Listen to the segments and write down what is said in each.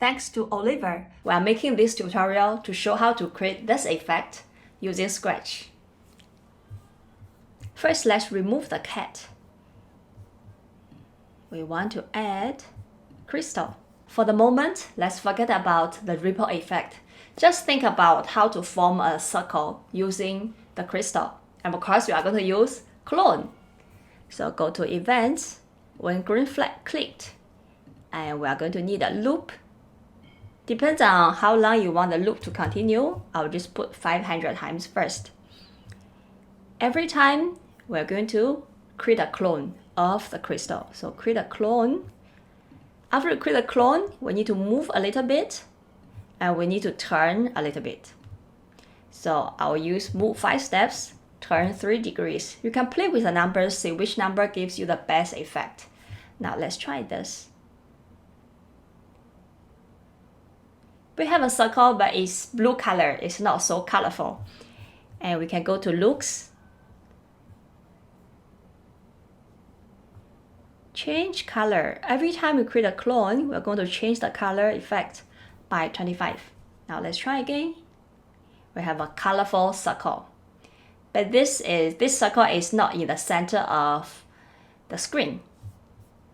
Thanks to Oliver, we are making this tutorial to show how to create this effect using Scratch. First, let's remove the cat. We want to add crystal. For the moment, let's forget about the ripple effect. Just think about how to form a circle using the crystal. And of course, we are going to use clone. So go to Events, when green flag clicked, and we are going to need a loop. Depends on how long you want the loop to continue. I'll just put 500 times first. Every time, we're going to create a clone of the crystal. So create a clone. After we create a clone, we need to move a little bit and we need to turn a little bit. So I'll use move 5 steps, turn 3 degrees. You can play with the numbers, see which number gives you the best effect. Now let's try this. We have a circle, but it's blue color. It's not so colorful. And we can go to looks. Change color. Every time we create a clone, we're going to change the color effect by 25. Now let's try again. We have a colorful circle. But this circle is not in the center of the screen.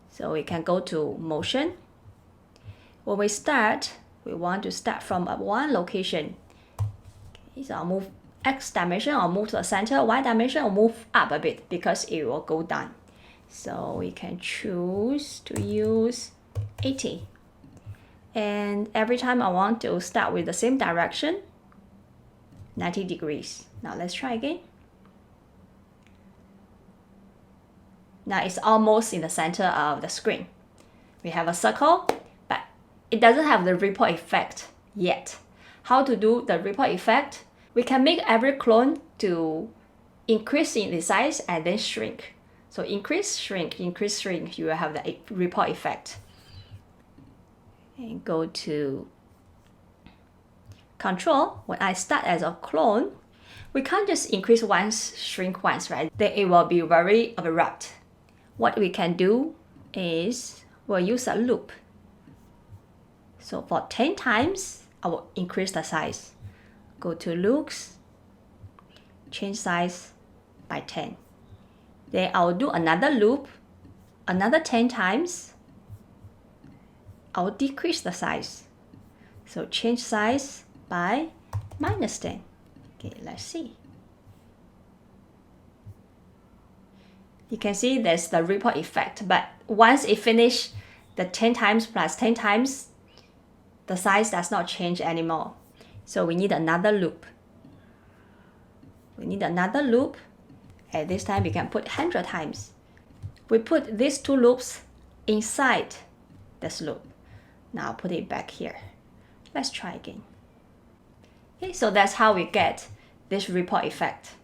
So we can go to motion. When we start, we want to start from one location. Okay, so I'll move X dimension, or move to the center, Y dimension, or move up a bit because it will go down. So we can choose to use 80. And every time I want to start with the same direction, 90 degrees. Now let's try again. Now it's almost in the center of the screen. We have a circle, but it doesn't have the ripple effect yet. How to do the ripple effect? We can make every clone to increase in the size and then shrink. So increase, shrink, you will have the ripple effect. And go to Control. When I start as a clone, we can't just increase once, shrink once, right? Then it will be very abrupt. What we can do is we'll use a loop. So for 10 times, I will increase the size. Go to looks, change size by 10. Then I'll do another loop, another 10 times. I'll decrease the size. So change size by -10. Okay, let's see. You can see there's the ripple effect, but once it finishes the 10 times plus 10 times, the size does not change anymore. So we need another loop. And this time we can put 100 times. We put these 2 loops inside this loop. Now put it back here. Let's try again. Okay, so that's how we get this ripple effect.